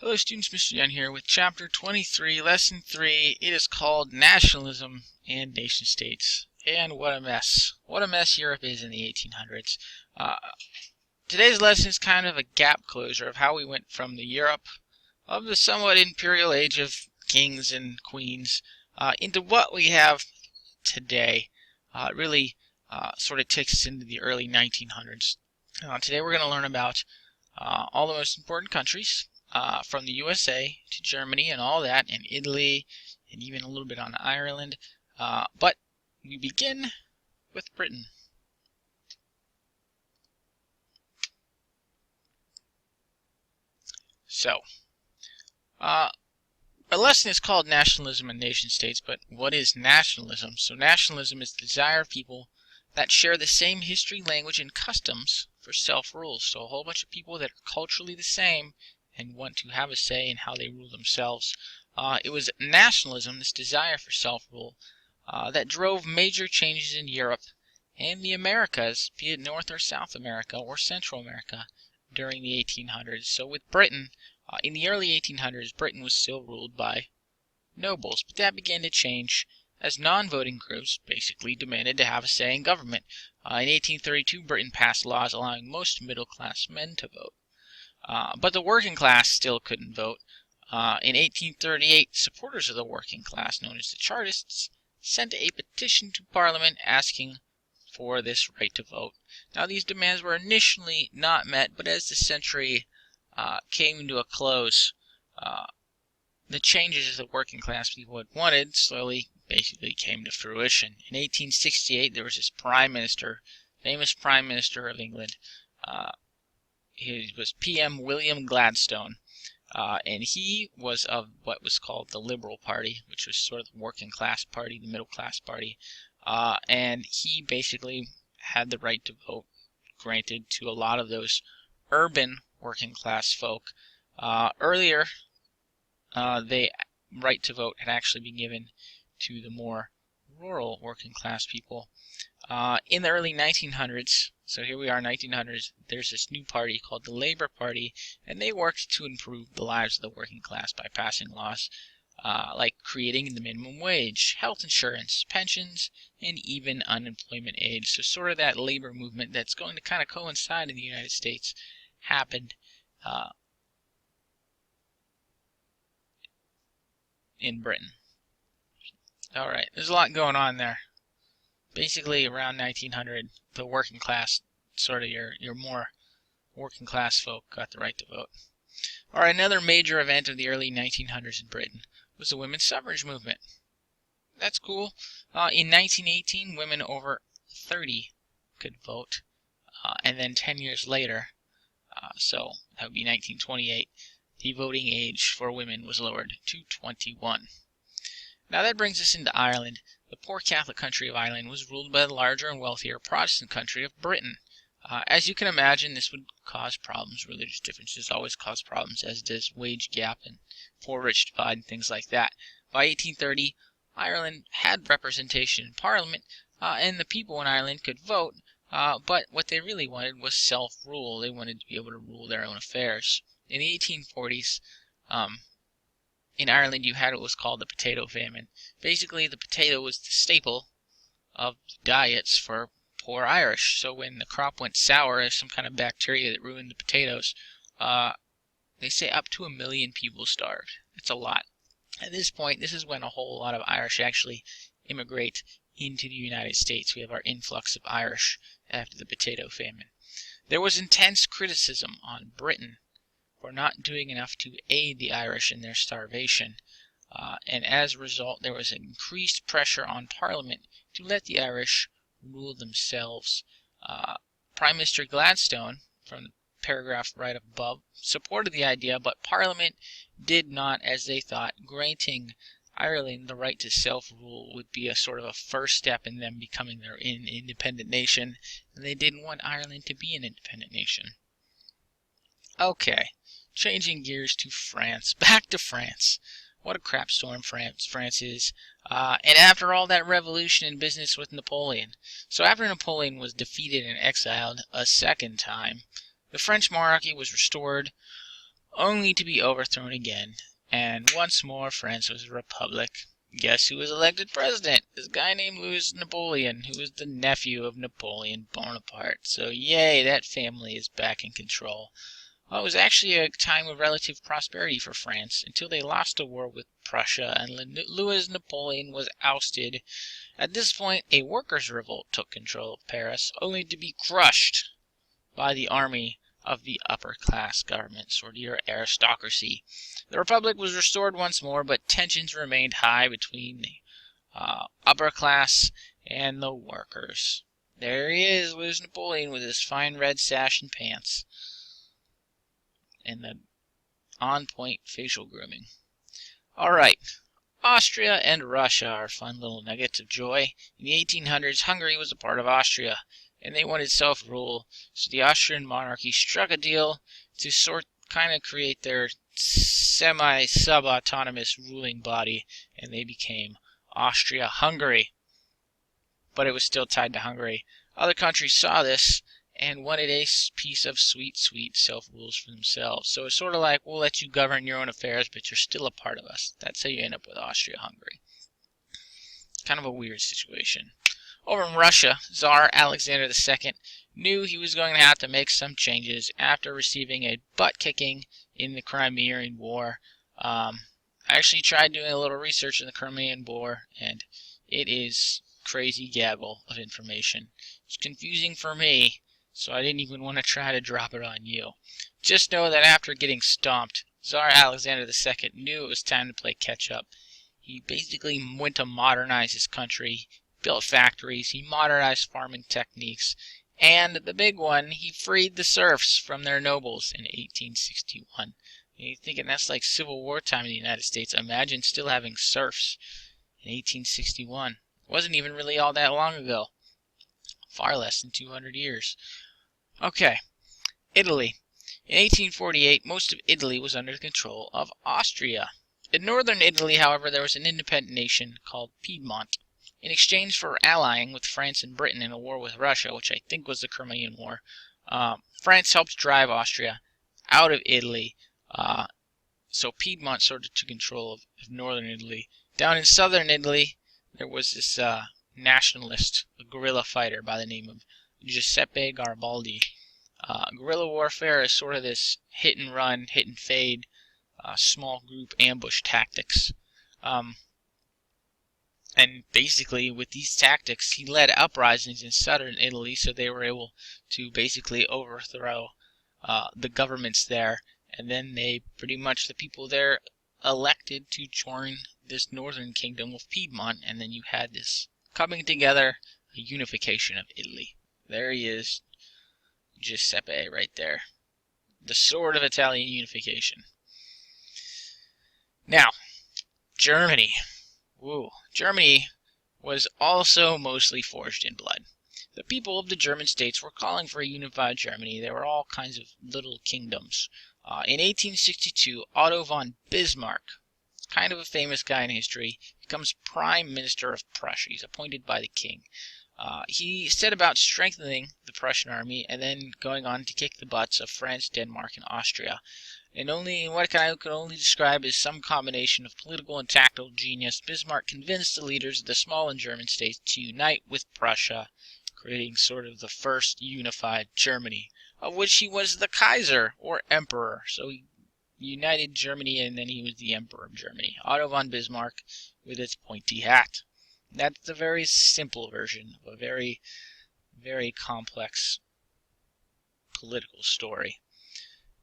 Hello students, Mr. Young here with Chapter 23, Lesson 3. It is called Nationalism and Nation States. And what a mess. What a mess Europe is in the 1800s. Today's lesson is kind of a gap closure of how we went from the Europe of the somewhat imperial age of kings and queens into what we have today. It really sort of takes us into the early 1900s. Today we're going to learn about all the most important countries. From the USA to Germany and all that, and Italy, and even a little bit on Ireland. But we begin with Britain. So, a lesson is called Nationalism and Nation States, but what is nationalism? So nationalism is the desire of people that share the same history, language, and customs for self-rule. So a whole bunch of people that are culturally the same and want to have a say in how they rule themselves. It was nationalism, this desire for self-rule, that drove major changes in Europe and the Americas, be it North or South America or Central America, during the 1800s. So with Britain, in the early 1800s, Britain was still ruled by nobles, but that began to change as non-voting groups basically demanded to have a say in government. In 1832, Britain passed laws allowing most middle-class men to vote. But the working class still couldn't vote. In 1838, supporters of the working class, known as the Chartists, sent a petition to Parliament asking for this right to vote. Now, these demands were initially not met, but as the century came to a close, the changes the working class people had wanted slowly basically came to fruition. In 1868, there was this prime minister, famous prime minister of England. He was PM William Gladstone, and he was of what was called the Liberal Party, which was sort of the working class party, the middle class party, and he basically had the right to vote granted to a lot of those urban working class folk. Earlier, the right to vote had actually been given to the more rural working class people. In the early 1900s, so here we are, 1900s, there's this new party called the Labour Party, and they worked to improve the lives of the working class by passing laws like creating the minimum wage, health insurance, pensions, and even unemployment aid. So sort of that labor movement that's going to kind of coincide in the United States happened in Britain. Alright, there's a lot going on there. Basically, around 1900, the working class, sort of your more working class folk, got the right to vote. Alright, another major event of the early 1900s in Britain was the women's suffrage movement. That's cool. In 1918, women over 30 could vote, and then 10 years later, so that would be 1928, the voting age for women was lowered to 21. Now that brings us into Ireland. The poor Catholic country of Ireland was ruled by the larger and wealthier Protestant country of Britain. As you can imagine, this would cause problems. Religious differences always cause problems, as does wage gap and poor-rich divide and things like that. By 1830, Ireland had representation in Parliament, and the people in Ireland could vote, but what they really wanted was self-rule. They wanted to be able to rule their own affairs. In the 1840s, in Ireland, you had what was called the potato famine. Basically, the potato was the staple of diets for poor Irish. So when the crop went sour, there's some kind of bacteria that ruined the potatoes. They say up to 1 million people starved. That's a lot. At this point, this is when a whole lot of Irish actually immigrate into the United States. We have our influx of Irish after the potato famine. There was intense criticism on Britain for not doing enough to aid the Irish in their starvation, and as a result there was increased pressure on Parliament to let the Irish rule themselves. Prime Minister Gladstone, from the paragraph right above, supported the idea, but Parliament did not, as they thought, granting Ireland the right to self-rule would be a sort of a first step in them becoming their independent nation, and they didn't want Ireland to be an independent nation. Okay. Changing gears to France. Back to France. What a crap storm France is. And after all that revolution in business with Napoleon. So after Napoleon was defeated and exiled a second time, the French monarchy was restored only to be overthrown again, and once more France was a republic. Guess who was elected president? This guy named Louis Napoleon, who was the nephew of Napoleon Bonaparte. So yay, that family is back in control. Well, it was actually a time of relative prosperity for France until they lost a war with Prussia and Louis Napoleon was ousted. At this point, a workers' revolt took control of Paris, only to be crushed by the army of the upper-class government, sort of your aristocracy. The Republic was restored once more, but tensions remained high between the upper class and the workers. There he is, Louis Napoleon, with his fine red sash and pants, and the on-point facial grooming. Alright, Austria and Russia are fun little nuggets of joy. In the 1800s, Hungary was a part of Austria, and they wanted self-rule, so the Austrian monarchy struck a deal to kind of create their semi-sub-autonomous ruling body, and they became Austria-Hungary. But it was still tied to Hungary. Other countries saw this and wanted a piece of sweet, sweet self-rules for themselves. So it's sort of like, we'll let you govern your own affairs, but you're still a part of us. That's how you end up with Austria-Hungary. Kind of a weird situation. Over in Russia, Tsar Alexander II knew he was going to have to make some changes after receiving a butt-kicking in the Crimean War. I actually tried doing a little research in the Crimean War, and it is crazy gabble of information. It's confusing for me, so I didn't even want to try to drop it on you. Just know that after getting stomped, Tsar Alexander II knew it was time to play catch-up. He basically went to modernize his country, built factories, he modernized farming techniques, and the big one, he freed the serfs from their nobles in 1861. And you're thinking that's like Civil War time in the United States. Imagine still having serfs in 1861. It wasn't even really all that long ago. Far less than 200 years. Okay, Italy. In 1848, most of Italy was under the control of Austria. In northern Italy, however, there was an independent nation called Piedmont. In exchange for allying with France and Britain in a war with Russia, which I think was the Crimean War, France helped drive Austria out of Italy, so Piedmont sort of took control of northern Italy. Down in southern Italy, there was this nationalist, a guerrilla fighter by the name of Giuseppe Garibaldi. Guerrilla warfare is sort of this hit and run, hit and fade, small group ambush tactics. And basically, with these tactics, he led uprisings in southern Italy, so they were able to basically overthrow the governments there. And then they pretty much, the people there elected to join this northern kingdom of Piedmont, and then you had this coming together, a unification of Italy. There he is, Giuseppe, right there. The sword of Italian unification. Now, Germany. Woo. Germany was also mostly forged in blood. The people of the German states were calling for a unified Germany. They were all kinds of little kingdoms. In 1862, Otto von Bismarck, kind of a famous guy in history, becomes Prime Minister of Prussia. He's appointed by the king. He set about strengthening the Prussian army and then going on to kick the butts of France, Denmark, and Austria. And what I can only describe as some combination of political and tactical genius, Bismarck convinced the leaders of the small and German states to unite with Prussia, creating sort of the first unified Germany, of which he was the Kaiser, or Emperor. So he united Germany, and then he was the Emperor of Germany. Otto von Bismarck with its pointy hat. That's the very simple version of a very, very complex political story.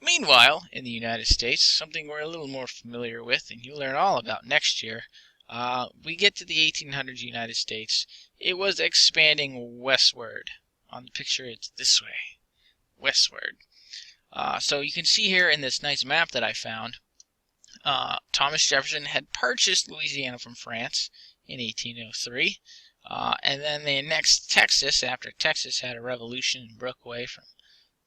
Meanwhile, in the United States, something we're a little more familiar with, and you'll learn all about next year, we get to the 1800s United States. It was expanding westward. On the picture, it's this way, westward. So you can see here in this nice map that I found, Thomas Jefferson had purchased Louisiana from France in 1803, and then they annexed Texas after Texas had a revolution and broke away from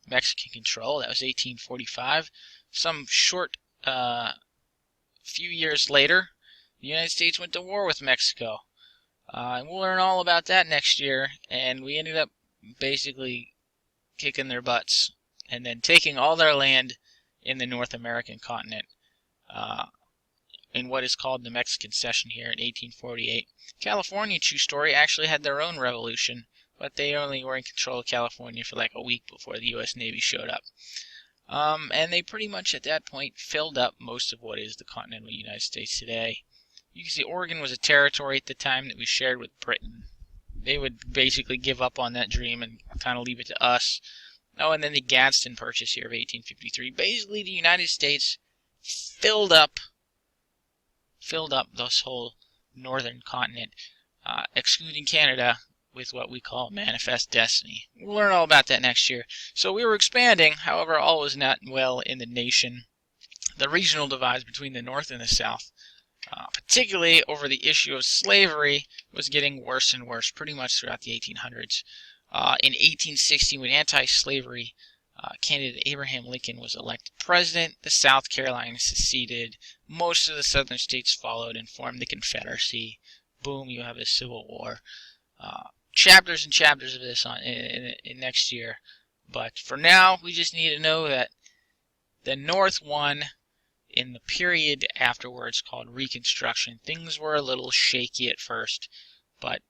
Mexican control. That was 1845. Some short few years later, the United States went to war with Mexico. And we'll learn all about that next year, and we ended up basically kicking their butts and then taking all their land in the North American continent in what is called the Mexican Cession here in 1848. California, true story, actually had their own revolution, but they only were in control of California for like a week before the U.S. Navy showed up. And they pretty much at that point filled up most of what is the continental United States today. You can see Oregon was a territory at the time that we shared with Britain. They would basically give up on that dream and kind of leave it to us. Oh, and then the Gadsden Purchase here of 1853. Basically, the United States filled up this whole northern continent, excluding Canada, with what we call Manifest Destiny. We'll learn all about that next year. So we were expanding, however, all was not well in the nation. The regional divides between the North and the South, particularly over the issue of slavery, was getting worse and worse pretty much throughout the 1800s. In 1860, when anti-slavery candidate Abraham Lincoln was elected president, the South Carolina seceded. Most of the southern states followed and formed the Confederacy. Boom, you have a civil war. Chapters and chapters of this in next year. But for now, we just need to know that the North won in the period afterwards called Reconstruction. Things were a little shaky at first, but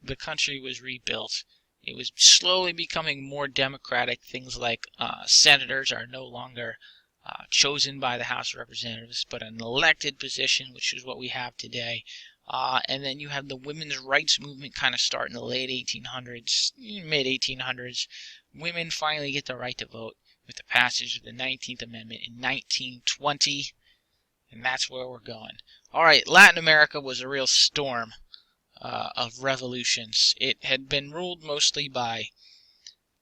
the country was rebuilt. It was slowly becoming more democratic. Things like senators are no longer chosen by the House of Representatives, but an elected position, which is what we have today. And then you have the women's rights movement kind of start in the late 1800s, mid 1800s. Women finally get the right to vote with the passage of the 19th Amendment in 1920, and that's where we're going. All right, Latin America was a real storm of revolutions. It had been ruled mostly by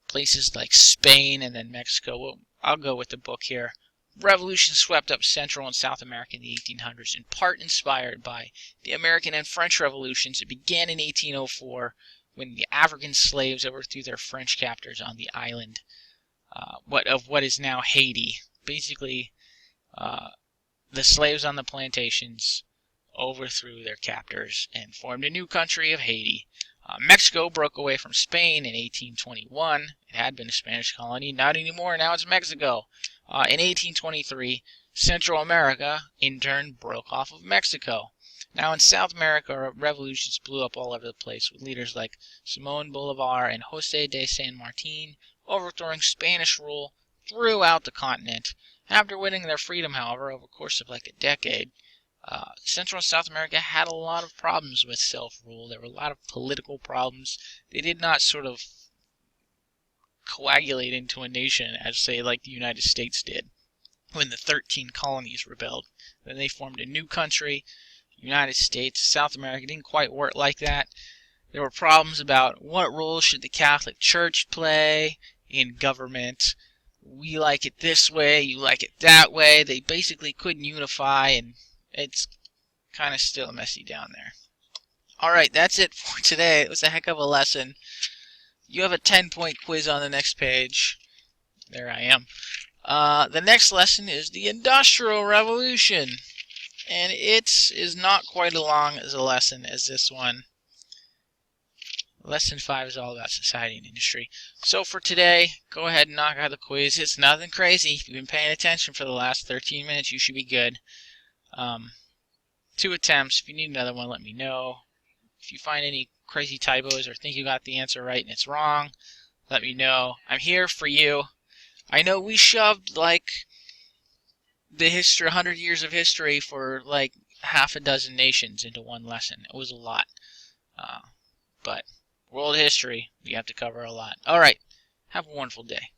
places like Spain and then Mexico. Well, I'll go with the book here. Revolution swept up Central and South America in the 1800s, in part inspired by the American and French revolutions. It began in 1804 when the African slaves overthrew their French captors on the island of what is now Haiti. Basically, the slaves on the plantations overthrew their captors and formed a new country of Haiti. Mexico broke away from Spain in 1821. It had been a Spanish colony, not anymore, now it's Mexico. In 1823, Central America, in turn, broke off of Mexico. Now in South America, revolutions blew up all over the place, with leaders like Simón Bolívar and José de San Martín overthrowing Spanish rule throughout the continent. After winning their freedom, however, over the course of like a decade, Central and South America had a lot of problems with self-rule. There were a lot of political problems. They did not sort of coagulate into a nation as, say, like the United States did when the 13 colonies rebelled. Then they formed a new country, United States. South America didn't quite work like that. There were problems about what role should the Catholic Church play in government. We like it this way, you like it that way. They basically couldn't unify, and it's kind of still messy down there. Alright, that's it for today. It was a heck of a lesson. You have a 10-point quiz on the next page. There I am. The next lesson is the Industrial Revolution. And it is not quite as long as a lesson as this one. Lesson 5 is all about society and industry. So for today, go ahead and knock out the quiz. It's nothing crazy. If you've been paying attention for the last 13 minutes, you should be good. 2 attempts. If you need another one, let me know. If you find any crazy typos or think you got the answer right and it's wrong, let me know. I'm here for you. I know we shoved like the 100 years of history for like half a dozen nations into one lesson. It was a lot. But world history, we have to cover a lot. Alright, have a wonderful day.